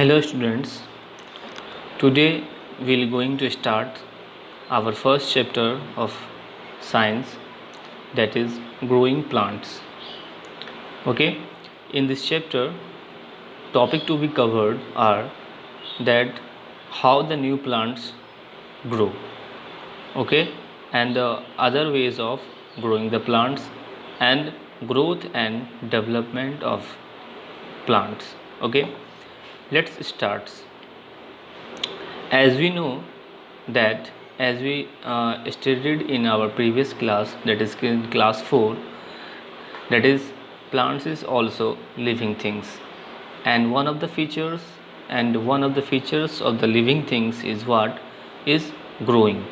Hello students, today we are going to start our first chapter of science, that is growing plants. Okay, in this chapter topic to be covered are that how the new plants grow, okay, and the other ways of growing the plants and growth and development of plants. Okay, let's start. As we know that as we studied in our previous class, that is in class 4, that is plants is also living things, and one of the features of the living things is what is growing.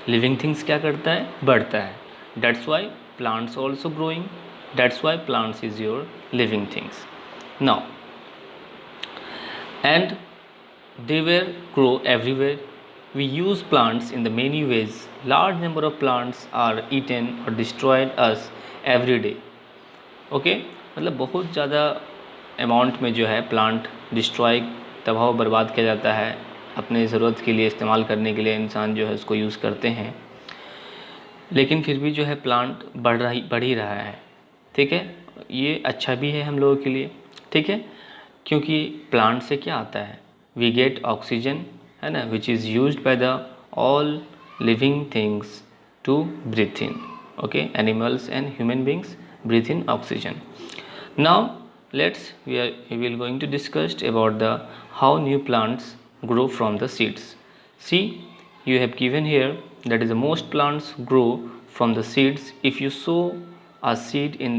Living things क्या करता है, बढ़ता है. That's why plants also growing. That's why plants is your living things. Now, and they were grow everywhere. We use plants in the many ways. Large number of plants are eaten or destroyed us every day. Okay, मतलब बहुत ज़्यादा amount में जो है plant destroy, तबाह बर्बाद किया जाता है. अपने ज़रूरत के लिए इस्तेमाल करने के लिए इंसान जो है उसको यूज़ करते हैं, लेकिन फिर भी जो है प्लांट बढ़ ही रहा है. ठीक है, ये अच्छा भी है हम लोगों के लिए. ठीक है, क्योंकि प्लांट से क्या आता है, वी गेट ऑक्सीजन, है ना, which is used by the all living things to breathe in. Okay, animals and human beings breathe in oxygen. Now we will going to discuss about the how new plants grow from the seeds. See, you have given here that is the most plants grow from the seeds. If you sow a seed in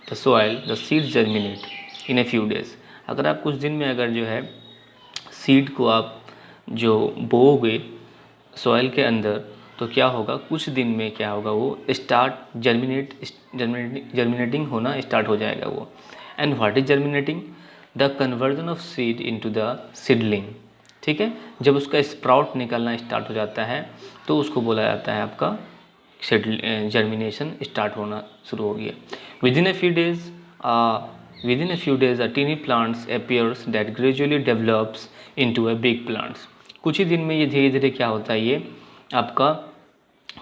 the soil, the seeds germinate in a few days. अगर आप कुछ दिन में अगर जो है seed को आप जो बोओगे सॉइल के अंदर, तो क्या होगा, कुछ दिन में क्या होगा, वो स्टार्ट जर्मिनेटिंग होना स्टार्ट हो जाएगा वो. And what is germinating? The conversion of seed into the seedling. ठीक है, जब उसका स्प्राउट निकलना स्टार्ट हो जाता है तो उसको बोला जाता है आपका जर्मिनेशन स्टार्ट होना शुरू हो गया. Within a few days a tiny plants appears that gradually develops into a big plants. कुछ ही दिन में ये धीरे धीरे क्या होता है, ये आपका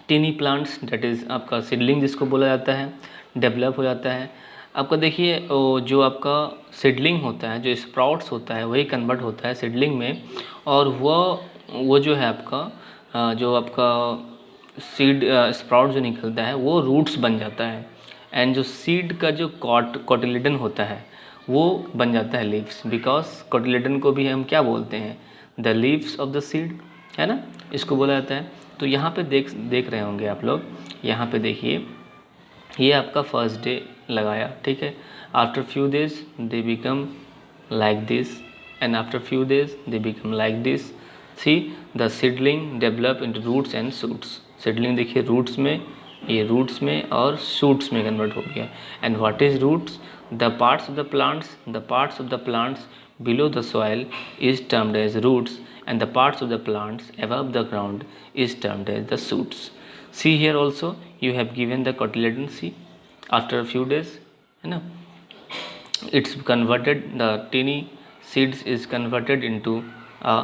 टीनी प्लांट्स, डेट इज़ आपका सीडलिंग जिसको बोला जाता है, डेवलप हो जाता है. आपका देखिए जो आपका सीडलिंग होता है, जो स्प्राउट्स होता है, वही कन्वर्ट होता है सीडलिंग में, और वो जो है आपका जो आपका सीड स्प्राउट जो निकलता है वो रूट्स बन जाता है. एंड जो सीड का जो कोटिलेडन होता है वो बन जाता है लीव्स, बिकॉज कोटिलेडन को भी हम क्या बोलते हैं, the leaves of the seed, है ना, इसको बोला जाता है. तो यहाँ पे देख रहे होंगे आप लोग, यहाँ पे देखिए ये आपका फर्स्ट डे लगाया. ठीक है, after few days they become like this, and after few days they become like this. See the seedling develop into roots and shoots. Seedling देखिए रूट्स में, ये रूट्स में और शूट्स में कन्वर्ट हो गया. And what is roots? The parts of the plants below the soil is termed as roots, and the parts of the plants above the ground is termed as the shoots. See here also you have given the cotyledon. See, after a few days, है ना, it's converted, the tiny seeds is converted into a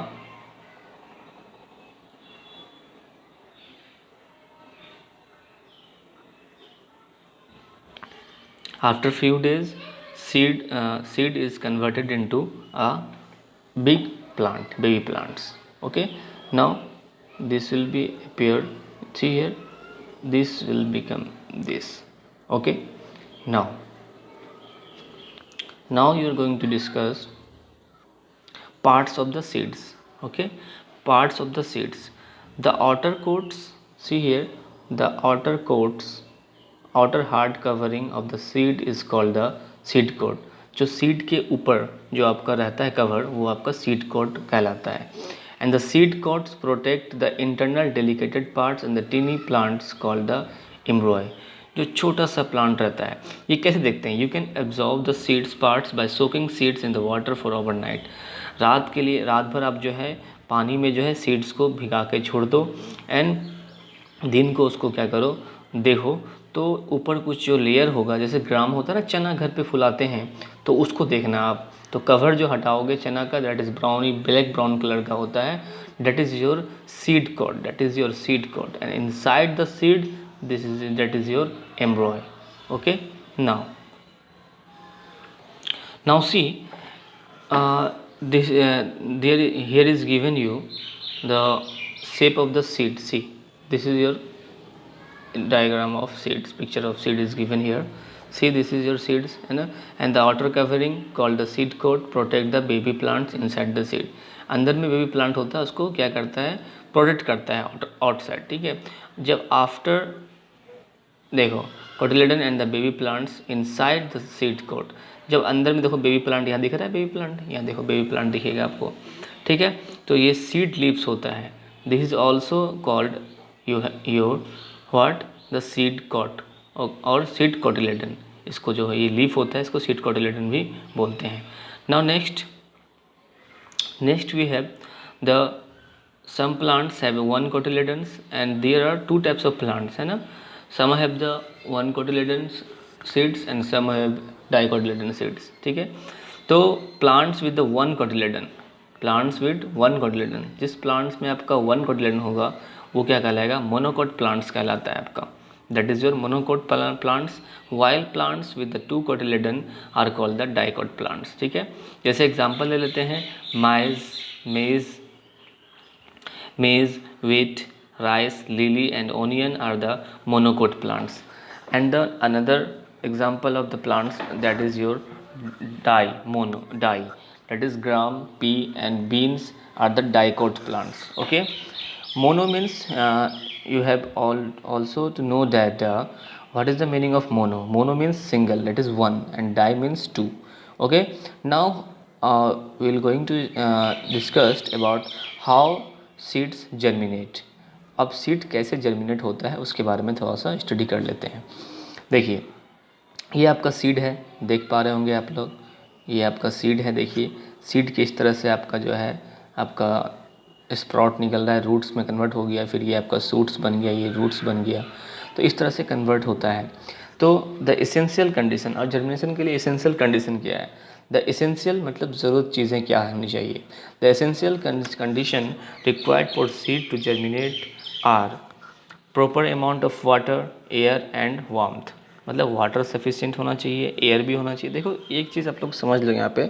after few days seed is converted into a big plant, baby plants. Okay, now this will be appeared. See here, this will become this. Okay, now you are going to discuss parts of the seeds. Okay, parts of the seeds, the outer coats. See here, the outer hard covering of the seed is called the seed coat. जो seed के ऊपर जो आपका रहता है cover, वो आपका seed coat कहलाता है. And the seed coats protect the internal delicated parts and the tiny plants called the embryo. जो छोटा सा प्लांट रहता है, ये कैसे देखते हैं, you can absorb the seeds parts bye soaking seeds in the water for overnight. रात भर आप जो है पानी में जो है सीड्स को भिगा के छोड़ दो, एंड दिन को उसको क्या करो, देखो, तो ऊपर कुछ जो लेयर होगा, जैसे ग्राम होता है ना, चना घर पे फुलाते हैं, तो उसको देखना आप। तो कवर जो हटाओगे चना का, that is brownie black brown colour का होता है, that is your seed coat, that is your seed coat, and inside the seed this is that is your embryo. Okay, now see, this there here is given you the shape of the seed. See, this is your diagram of seeds, picture of seed is given here. See, this is your seeds, and the outer covering called the seed coat protect the baby plants inside the seed. अंदर में baby plant होता है, उसको क्या करता है, protect करता है आउटसाइड. ठीक है. जब आफ्टर देखो, cotyledon and the baby plants inside the seed coat, जब अंदर में देखो बेबी प्लांट, यहाँ दिख रहा है बेबी प्लांट, यहाँ देखो बेबी प्लांट दिखेगा आपको. ठीक है. तो ये सीड लीव्स होता है. This is also called your what, the seed coat और सीड कोटिलेडन. इसको जो है ये लीफ होता है, इसको सीड कोटिलेडन भी बोलते हैं. Now next we have the some plants have one cotyledons and there are two types of plants, है ना. some have the one cotyledon seeds and some have dicotyledon seeds. ठीक है. तो plants with the one cotyledon, plants with one cotyledon, जिस plants में आपका one cotyledon होगा वो क्या कहलाएगा, monocot plants कहलाता है आपका. that is your monocot plants, while plants with the two cotyledon are called the dicot plants. ठीक है. जैसे एग्जांपल ले लेते हैं, maize, wheat, rice, lily and onion are the monocot plants. And the another example of the plants, that is your dye, that is gram, pea and beans are the dicot plants. Okay. Mono means you have also to know that what is the meaning of mono. Mono means single, that is one, and die means two. Okay. Now we will going to discuss about how seeds germinate. अब seed कैसे germinate होता है उसके बारे में थोड़ा सा study कर लेते हैं. देखिए, ये आपका सीड है, देख पा रहे होंगे आप लोग, ये आपका सीड है. देखिए सीड किस तरह से आपका जो है आपका स्प्राउट निकल रहा है, रूट्स में कन्वर्ट हो गया, फिर ये आपका सूट्स बन गया, ये रूट्स बन गया. तो इस तरह से कन्वर्ट होता है. तो द एसेंशियल कंडीशन, और जर्मिनेशन के लिए एसेंशियल कंडीशन क्या है, द एसेंशियल मतलब ज़रूरत चीज़ें क्या होनी चाहिए. The essential condition required for seed to germinate are proper amount of water, air and warmth. मतलब वाटर सफिशिएंट होना चाहिए, एयर भी होना चाहिए. देखो एक चीज़ आप लोग समझ लो यहाँ पे,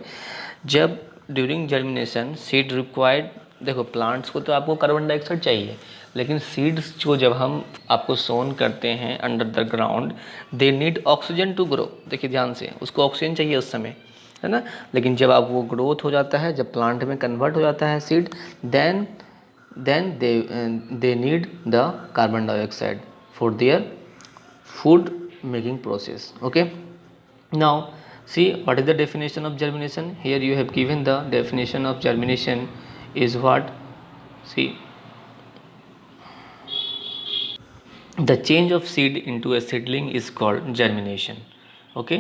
जब ड्यूरिंग जर्मिनेशन सीड रिक्वायर्ड, देखो प्लांट्स को तो आपको कार्बन डाइऑक्साइड चाहिए, लेकिन सीड्स को जब हम आपको सोन करते हैं under the ground, they need oxygen to grow. देखिए ध्यान से, उसको ऑक्सीजन चाहिए उस समय, है ना. लेकिन जब आप वो ग्रोथ हो जाता है, जब प्लांट में कन्वर्ट हो जाता है seed, then they need the carbon dioxide for their food making process. Okay. Now see what is the definition of germination. Here you have given the definition of germination is what, see, the change of seed into a seedling is called germination. Okay.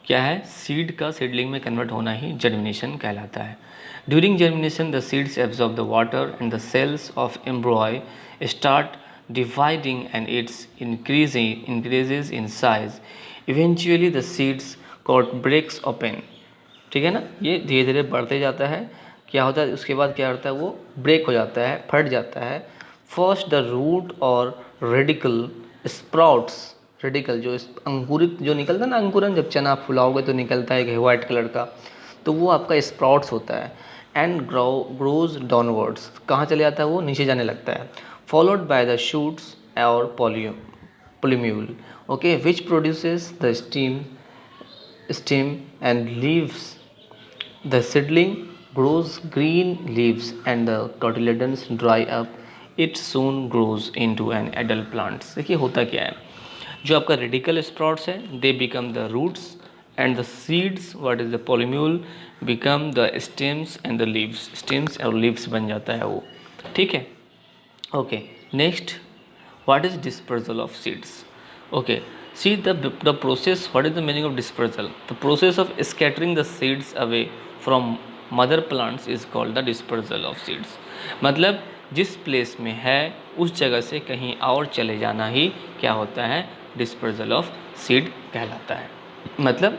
क्या है, seed का seedling में convert होना ही germination कहलाता है. During germination the seeds absorb the water and the cells of embryo start dividing and its increases in size. Eventually the seeds coat breaks open. ठीक है ना, ये धीरे धीरे बढ़ते जाता है. क्या होता है उसके बाद, क्या होता है, वो ब्रेक हो जाता है, फट जाता है. फर्स्ट द रूट और रेडिकल स्प्राउट्स. रेडिकल जो अंकुरित जो निकलता है ना, अंकुरन, जब चना फुलाओगे तो निकलता है एक वाइट कलर का, तो वो आपका स्प्राउट्स होता है. एंड ग्रोज डाउनवर्ड्स, कहाँ चले जाता है, वो नीचे जाने लगता है. फॉलोड बाय द शूट्स और plumule. Okay, which produces the stem and leaves. The seedling grows green leaves and the cotyledons dry up. It soon grows into an adult plant. देखिए होता क्या है, जो आपका रेडिकल स्प्राउट्स है, they become the roots and the seeds, what is the polymule, become the stems and the leaves. stems और leaves बन जाता है वो. ठीक है. Okay, next, what is dispersal of seeds. Okay, see the process. What is the meaning of dispersal? The process of scattering the seeds away from mother plants is called the dispersal of seeds. मतलब जिस place में है उस जगह से कहीं और चले जाना ही क्या होता है, डिस्पर्जल ऑफ सीड कहलाता है। मतलब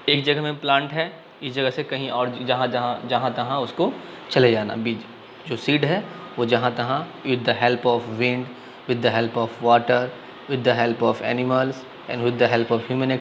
एक जगह में प्लांट है, इस जगह से कहीं और जहाँ तहाँ उसको चले जाना, बीज जो सीड है वो जहाँ तहाँ with the help of wind, with the help of water, with the help of animals and with the help of human